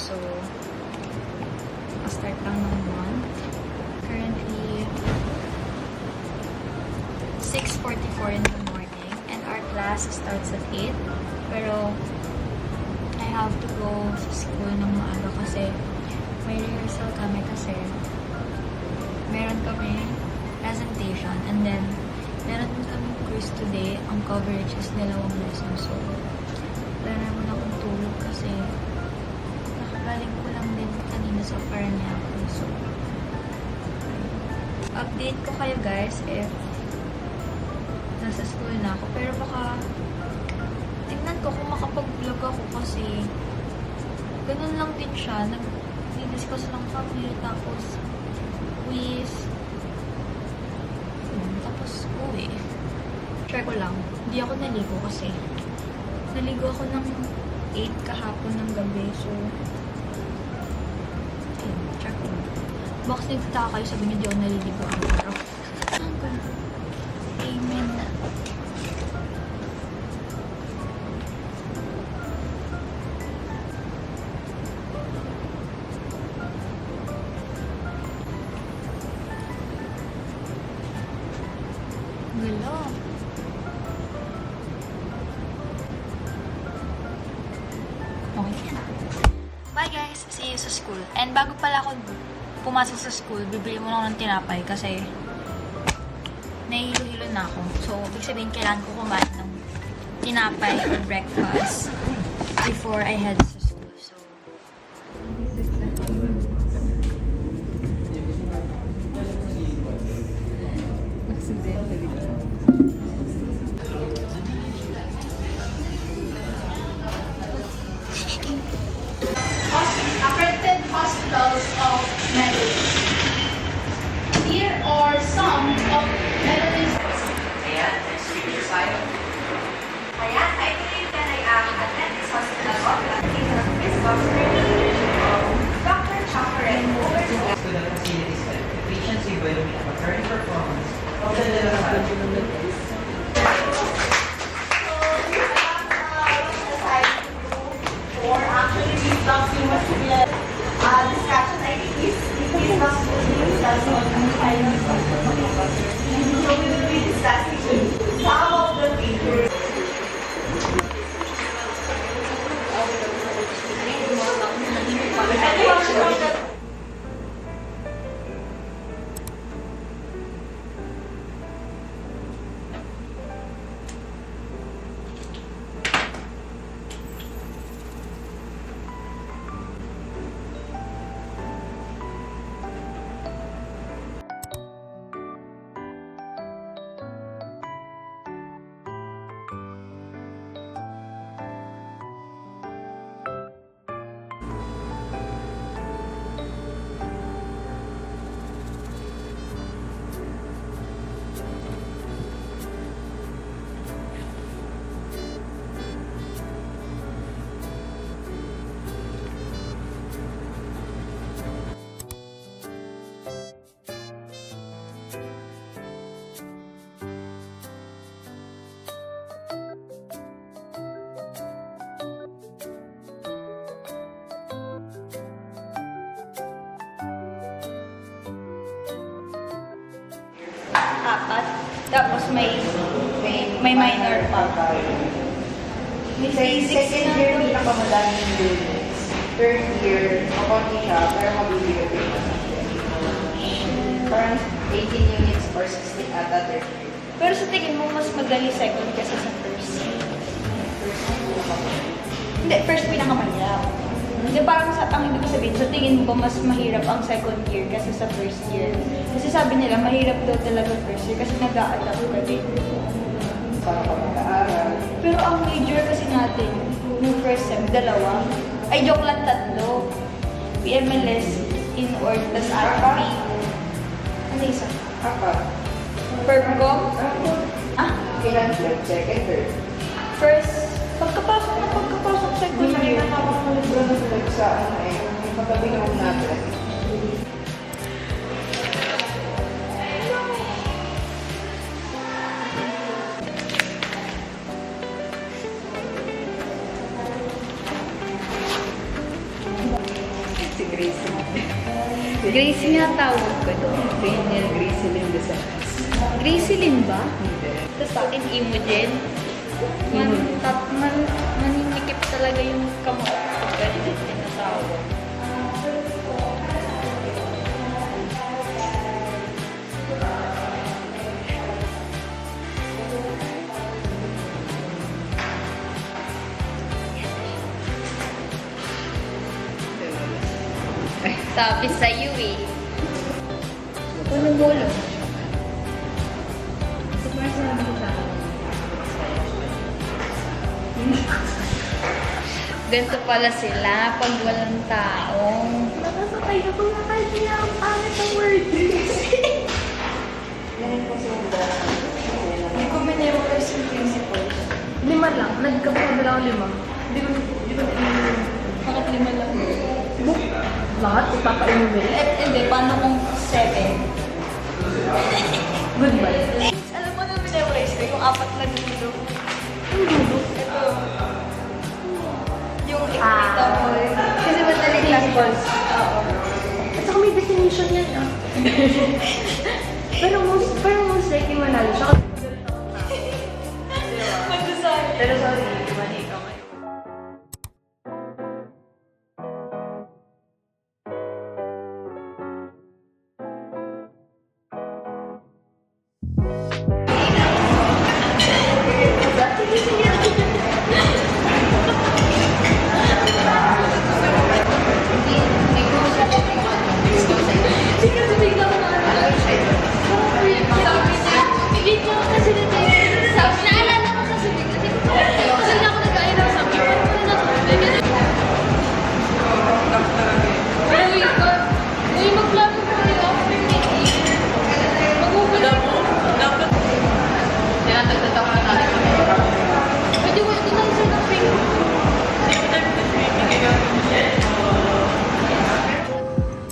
So, start lang ng month. Currently, 6:44 in the morning. And our class starts at 8. Pero, I have to go sa school ng maaga kasi may rehearsal kami kasi meron kami presentation and then meron kami quiz today. Ang coverage is 2 lesson. So, wala naman akong tulog kasi nakagaling ko lang din kanina sa Paranaque. So, update ko kayo guys if nasa school na ako. Pero baka tignan ko kung makapag-vlog ako kasi ganun lang din siya. Nag-discuss lang kami, tapos quiz, tapos uwi. Try ko lang. Hindi ako naligo kasi naligo ako ng 8 kahapon ng gabi. So, try ko lang. Box nagtataka kayo, sabi niyo di ako naliligo ang araw. Amen. Hello. Okay na. Bye guys! See you sa school. And bago pala ako pumasok sa school, bibili mo lang ng tinapay kasi nahihilo-hilo na ako. So, ibig sabihin kailangan ko kumain ng tinapay or breakfast before I head sa school. So, Accredited hospitals of Medellin. Here are some of Medellin's. Ayan, next speaker tayo. Ayan, I believe that I am at Memphis Hospital of Latino Miss Dr. Dr. Chaparral over to Student facilities and efficiency will be a current performance of the development. or actually these blocks you must be a discussion. I think these blocks will be discussing on so we will be discussing some of the features. apat. Tapos may minor pa. May physics Second year, pinakamadaming units. Third year, makonti siya, pero mabibigay ko yung parang 18 units or 16 ata third year. Pero sa tingin mo, mas madali second kasi sa first. Hindi, first pinakamahirap. Hindi, parang ang ibig sabihin, sa tingin mo ba mas mahirap ang second year kasi sa first year? Kasi sabi nila, mahirap daw talaga first year kasi nag-a-adapt ka din. Para ka mag-aaral. Pero ang major kasi natin, yung first sem, 2. Ay, joke lang, 3. PMLS, in-org, tas RP. Ano isa? Apat. Permcom? Ah? Kailan third, second, third. First, pagkapasok second year. Nakakapang ng libro na sila sa ano eh, yung pagkabi ng natin. Gracie nga tawag ko doon. Daniel Gracelyn Desenes. Gracie Lynn ba? Hindi. Tapos sa akin, Imogen. Maninikip talaga yung kamot pag ganyan tinatawag. Sabi sa'yo eh. Pulo-pulo. Ganito pala sila pag walang taong. Nakasakay ako na kahit niya ang pangit ang word. Ganun kasi yung Hindi ko minemorize yung principle. 5 lang. Nagkapagdala ako 5. Hindi ko Bakit 5 lang? lahat ipapainumin. Hindi, paano kung 7? Goodbye. Alam mo na minemorize ko, yung 4 lang dito. Ito. Yung equitable. Kasi madaling lang po. Oo. At saka may definition yan ah. pero most likely manalo siya. Magdasal. Pero sorry, mali ka ngayon.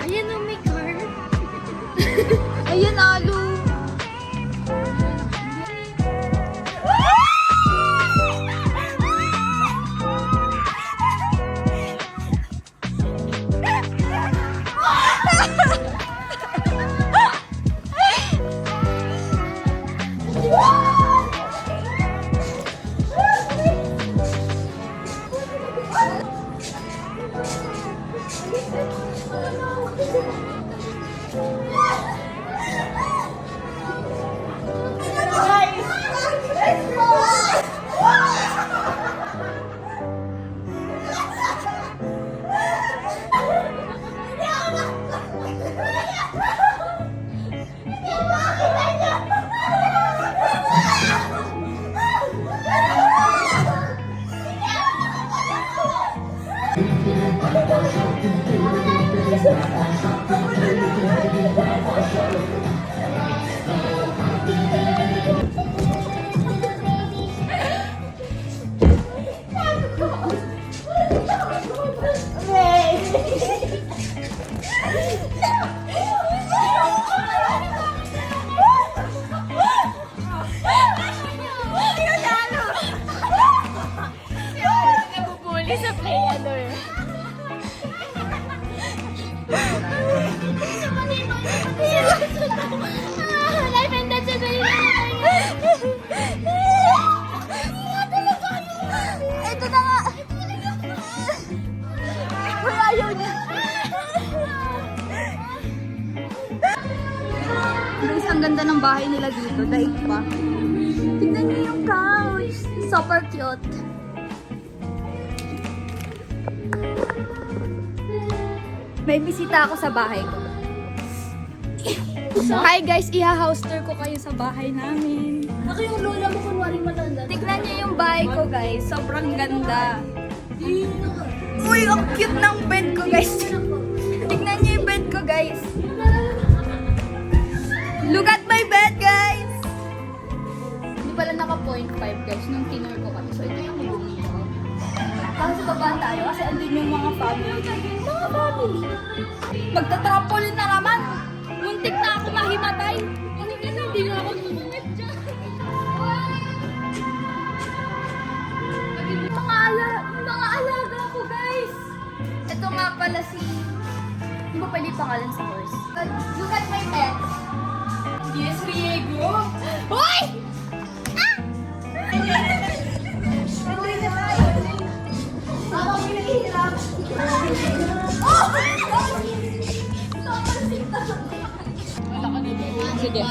Ayan na, may car. Ayan, alo. Nabubuli sa playador. Life and death sa ito na nga. Wala yun. Guys, ang ganda ng bahay nila dito. Daig pa. Tingnan niyo yung couch. Super cute. May bisita ako sa bahay ko. Hi guys, iha-house tour ko kayo sa bahay namin. Ako yung lola mo kunwaring matanda. Tignan niyo yung bahay ko guys, sobrang ganda. Uy, ang cute ng bed ko guys. Tignan niyo yung bed ko guys. Look at my bed guys. Hindi pala naka 0.5 guys nung tinur ko kasi. So ito yung room ko. Kasi baba tayo kasi andun yung mga family. Mga family. Magta-trampoline na naman. Muntik na ako mahimatay. Hindi na ako sumungit dyan. Mga alaga ko guys. Ito nga pala si pala yung pangalan sa horse. Look at my pets. Yes, Riego. Hoy! Sige.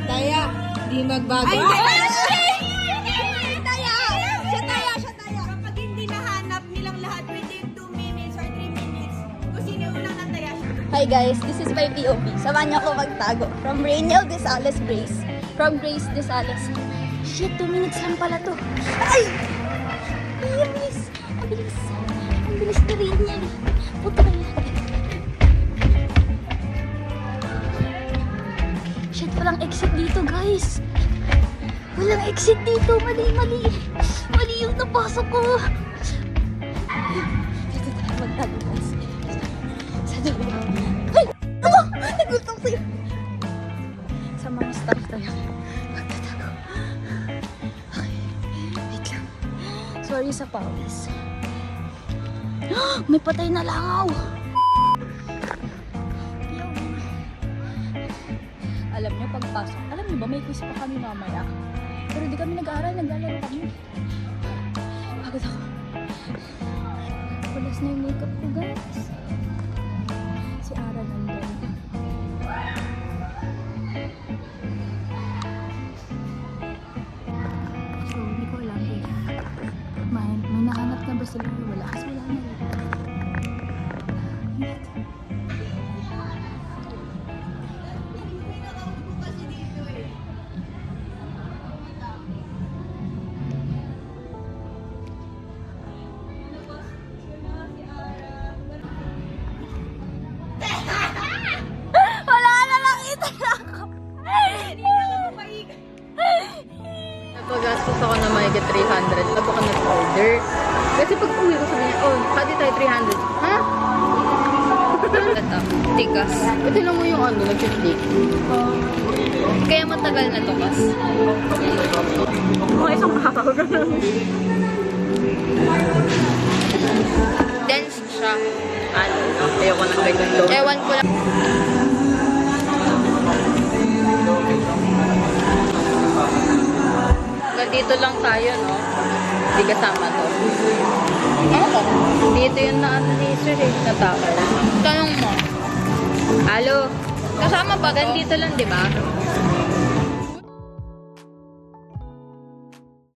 Taya, di magbago. Ay, kapag hindi nahanap nilang lahat within 2 minutes or 3 minutes, kung sino yung unang nataya siya. Hi guys, this is my POV. Samahan niyo ako magtago. From Rainiel Desales Grace. From Grace Desales. Shit, 2 minutes lang pala to. Ay! Ay, ang bilis. Ang bilis. Ang bilis na Rainiel. Puto na yan. Shit, walang exit dito guys. Walang exit dito. Mali, mali. Mali yung napasok ko. Dito tayo magtago guys. Sa dulo. Ay! Ano? Nagultong sa'yo. Sa mga staff tayo. Magtatago. Okay. Wait lang. Sorry sa pawis. May patay na langaw. Alam niyo, pagpasok. Alam niyo ba, may quiz pa kami mamaya. Pero di kami nag-aaral, naglalaro kami. Pagod ako. Pulas na yung makeup ko guys. Si Ara nandun. So, hindi ko alam eh. May nahanap na ba sila? Wala. Kasi wala na rin. Ingat. Wala na, nakita na ako. Napagastos ako na mahigit 300. Tapos ako nag-order. Kasi pag uwi ko sabi niya, oh, pati tayo 300. Ha? Ito, tigas. Ito lang mo yung ano, nag-click. Kaya matagal na to, Kas. Mga isang araw ka na. Dense siya. Ano? Ayoko ng ganyan. Ewan ko lang. Dito lang tayo, no? Hindi kasama to. Dito yung na-answer eh, na tao. Tanong mo. Halo? Kasama ba to? Dito lang, di ba?